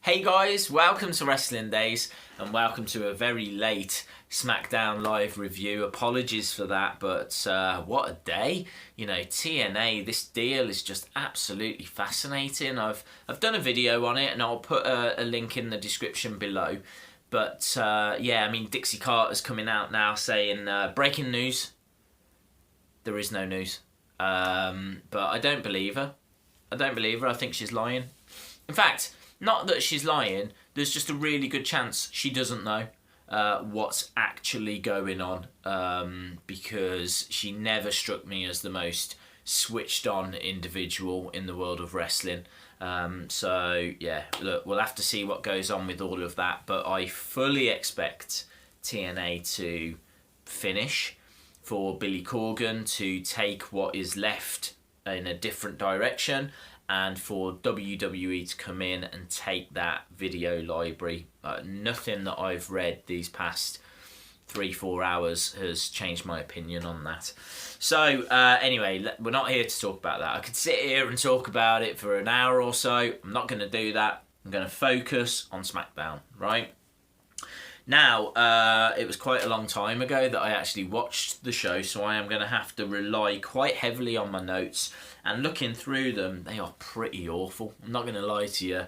Hey guys, welcome to Wrestling Days and welcome to a very late Smackdown live review. Apologies for that, but what a day. You know, TNA, this deal is just absolutely fascinating. I've done a video on it and I'll put a link in the description below. But yeah, I mean, Dixie Carter's coming out now saying, breaking news, there is no news. But I don't believe her. I think she's lying. In fact, not that she's lying, there's just a really good chance she doesn't know what's actually going on, because she never struck me as the most switched on individual in the world of wrestling. So yeah, look, we'll have to see what goes on with all of that, but I fully expect TNA to finish, for Billy Corgan to take what is left in a different direction, and for WWE to come in and take that video library. Nothing that I've read these past 3-4 hours has changed my opinion on that. So anyway, we're not here to talk about that. I could sit here and talk about it for an hour or so. I'm not going to do that. I'm going to focus on SmackDown, right? Now, it was quite a long time ago that I actually watched the show, so I am going to have to rely quite heavily on my notes. And looking through them, they are pretty awful. I'm not going to lie to you.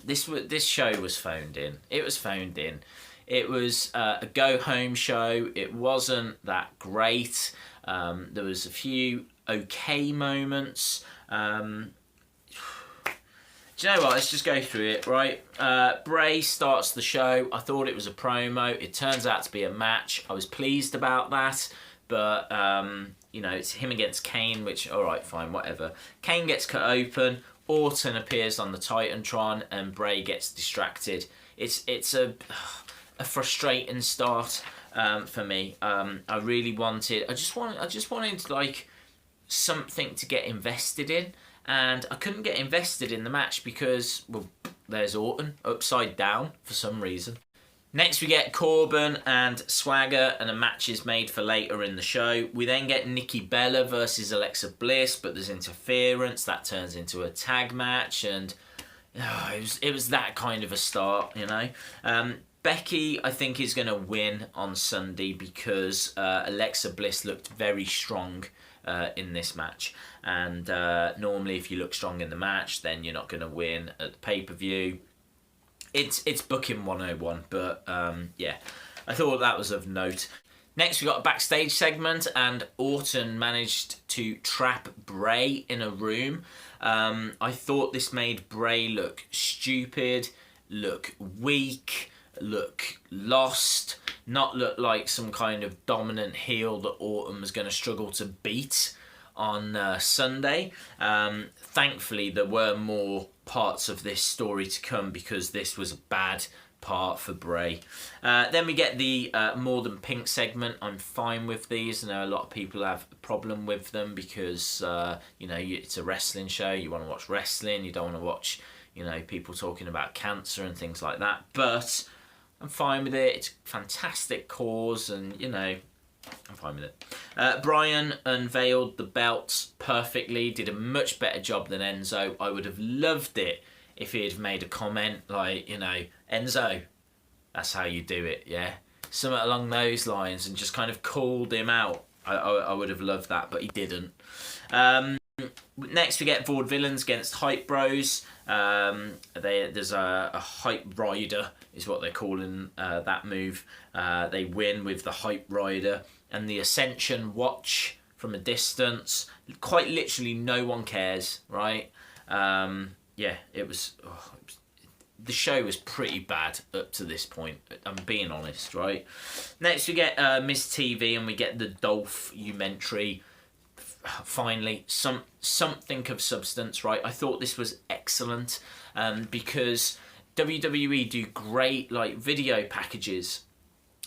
This show was phoned in. It was phoned in. It was a go-home show. It wasn't that great. There was a few okay moments. Do you know what? Let's just go through it, right? Bray starts the show. I thought it was a promo. It turns out to be a match. I was pleased about that. But, you know, it's him against Kane, which, all right, fine, whatever. Kane gets cut open. Orton appears on the Titantron, and Bray gets distracted. It's a frustrating start for me. I really wanted... I just wanted, like, something to get invested in. And I couldn't get invested in the match because, well, there's Orton upside down for some reason. Next we get Corbin and Swagger, and a match is made for later in the show. We then get Nikki Bella versus Alexa Bliss, but there's interference. That turns into a tag match, and it was that kind of a start, you know. Becky, I think, is going to win on Sunday because Alexa Bliss looked very strong in this match, and normally if you look strong in the match, then you're not going to win at the pay-per-view. It's booking 101, but yeah, I thought that was of note. Next we got a backstage segment, and Orton managed to trap Bray in a room. I thought this made Bray look stupid, look weak, look lost, not look like some kind of dominant heel that Orton was going to struggle to beat on Sunday. Thankfully, there were more parts of this story to come because this was a bad part for Bray. Then we get the More Than Pink segment. I'm fine with these. I know a lot of people have a problem with them because, you know, it's a wrestling show. You want to watch wrestling. You don't want to watch, you know, people talking about cancer and things like that. But I'm fine with it. It's a fantastic cause, and, you know, I'm fine with it. Bryan unveiled the belts perfectly, did a much better job than Enzo. I would have loved it if he had made a comment like, you know, Enzo, that's how you do it, yeah? Something along those lines, and just kind of called him out. I would have loved that, but he didn't. Next we get Vaudevillains against Hype Bros. There's a Hype Rider is what they're calling that move. They win with the Hype Rider and the Ascension watch from a distance. Quite literally no one cares, right? Yeah, it was the show was pretty bad up to this point. I'm being honest, right? Next we get Miss TV, and we get the Dolph Umentary. Finally, something of substance, right? I thought this was excellent because WWE do great like video packages,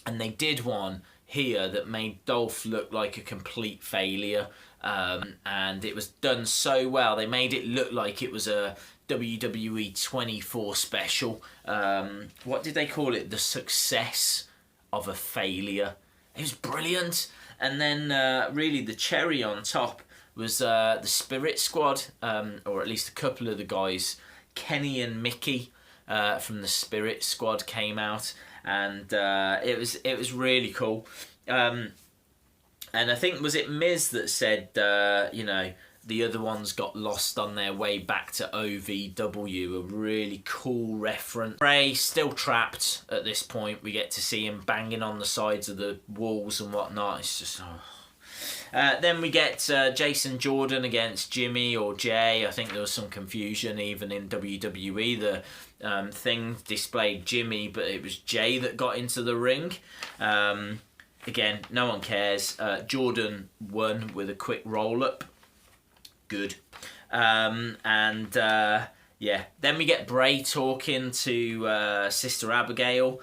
and they did one here that made Dolph look like a complete failure, and it was done so well. They made it look like it was a WWE 24 special. What did they call it? The success of a failure. It was brilliant. And then really the cherry on top was the Spirit Squad, or at least a couple of the guys, Kenny and Mickey, from the Spirit Squad came out, and it was really cool. And I think, was it Miz that said, you know, the other ones got lost on their way back to OVW, a really cool reference. Bray still trapped at this point. We get to see him banging on the sides of the walls and whatnot. It's just... Oh. Then we get Jason Jordan against Jimmy or Jay. I think there was some confusion even in WWE. The thing displayed Jimmy, but it was Jay that got into the ring. Again, no one cares. Jordan won with a quick roll-up. Good. Yeah, then we get Bray talking to Sister Abigail,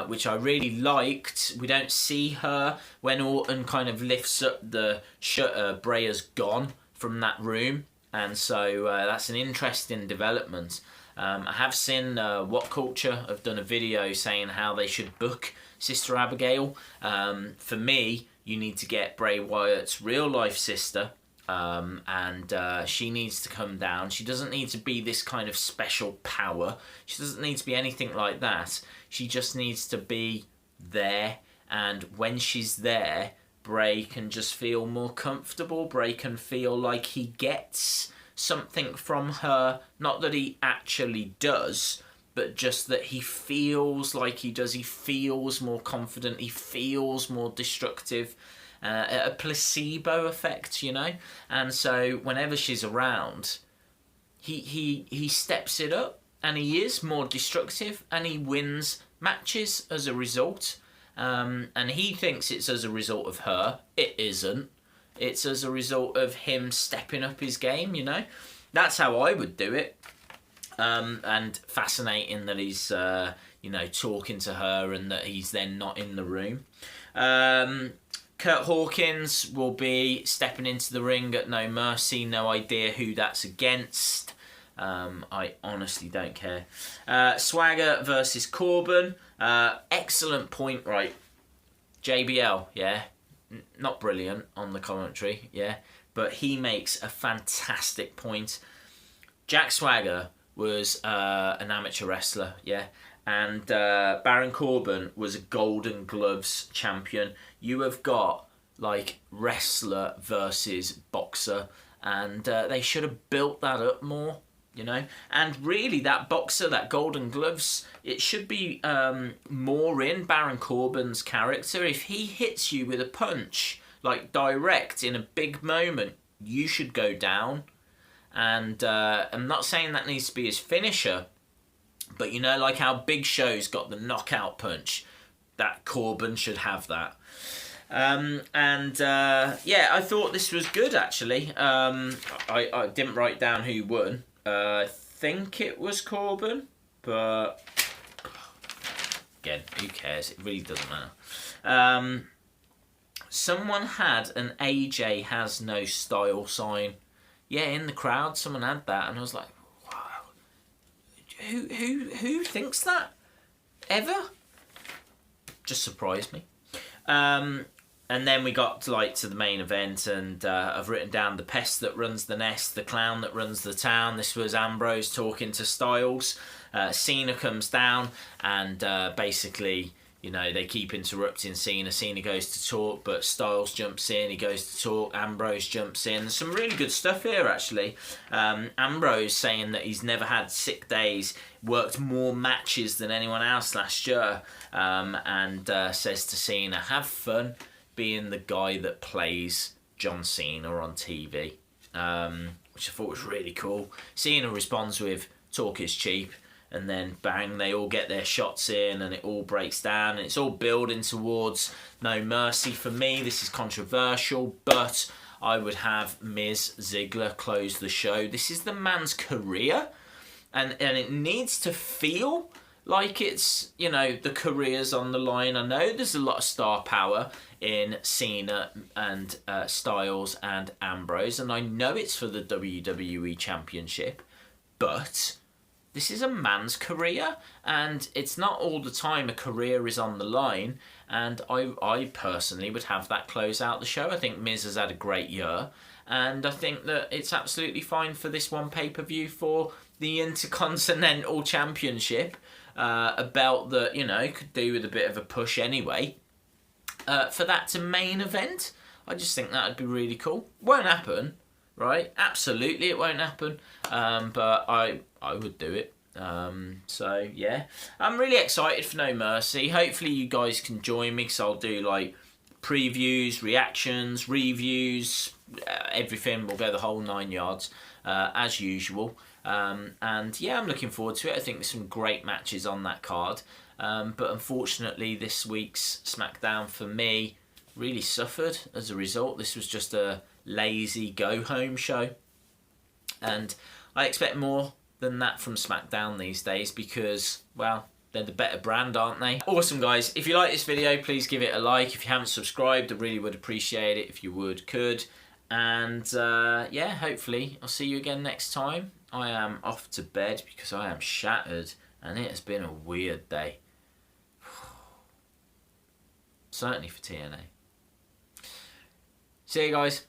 which I really liked. We don't see her when Orton kind of lifts up the shutter. Bray has gone from that room, and so that's an interesting development. I have seen What Culture have done a video saying how they should book Sister Abigail. For me, you need to get Bray Wyatt's real life sister. And she needs to come down. She doesn't need to be this kind of special power. She doesn't need to be anything like that. She just needs to be there, and when she's there, Bray can just feel more comfortable. Bray can feel like he gets something from her. Not that he actually does, but just that he feels like he does. He feels more confident. He feels more destructive. A placebo effect, you know? And so whenever she's around, he steps it up, and he is more destructive, and he wins matches as a result. And he thinks it's as a result of her. It isn't. It's as a result of him stepping up his game, you know? That's how I would do it. And fascinating that he's, you know, talking to her and that he's then not in the room. Kurt Hawkins will be stepping into the ring at No Mercy. No idea who that's against. I honestly don't care. Swagger versus Corbin. Excellent point, right? JBL, yeah. Not brilliant on the commentary, yeah. But he makes a fantastic point. Jack Swagger was an amateur wrestler, yeah. And Baron Corbin was a Golden Gloves champion. You have got, like, wrestler versus boxer, and they should have built that up more, you know? And really, that boxer, that Golden Gloves, it should be more in Baron Corbin's character. If he hits you with a punch, like, direct in a big moment, you should go down. And I'm not saying that needs to be his finisher, but you know, like how Big Show's got the knockout punch, that Corbin should have that. Yeah, I thought this was good, actually. I didn't write down who won. I think it was Corbin, but again, who cares? It really doesn't matter. Someone had an AJ has no style sign. Yeah, in the crowd, someone had that, and I was like, Who thinks that? Ever? Just surprised me. And then we got to the main event, and I've written down the pest that runs the nest, the clown that runs the town. This was Ambrose talking to Styles. Cena comes down, and basically, you know, they keep interrupting Cena. Cena goes to talk, but Styles jumps in. He goes to talk. Ambrose jumps in. There's some really good stuff here, actually. Ambrose saying that he's never had sick days, worked more matches than anyone else last year, and says to Cena, have fun being the guy that plays John Cena on TV, which I thought was really cool. Cena responds with, talk is cheap. And then bang, they all get their shots in, and it all breaks down, and it's all building towards No Mercy. For me, this is controversial, but I would have Miz Ziggler close the show. This is the man's career, and it needs to feel like it's, you know, the career's on the line. I know there's a lot of star power in Cena and Styles and Ambrose, and I know it's for the WWE Championship, but this is a man's career, and it's not all the time a career is on the line, and I personally would have that close out the show. I think Miz has had a great year, and I think that it's absolutely fine for this one pay-per-view for the Intercontinental Championship, a belt that, you know, could do with a bit of a push anyway, for that to main event. I just think that would be really cool. Won't happen, right? Absolutely it won't happen, but I would do it. So yeah, I'm really excited for No Mercy. Hopefully you guys can join me, because I'll do like previews, reactions, reviews, everything. We'll go the whole 9 yards, as usual. And yeah, I'm looking forward to it. I think there's some great matches on that card, but unfortunately this week's SmackDown for me really suffered as a result. This was just a lazy go home show, and I expect more than that from SmackDown these days, because, well, they're the better brand, aren't they? Awesome, guys. If you like this video, please give it a like. If you haven't subscribed, I really would appreciate it if you could. And yeah, hopefully I'll see you again next time. I am off to bed because I am shattered, and it has been a weird day. Certainly for TNA. See you guys.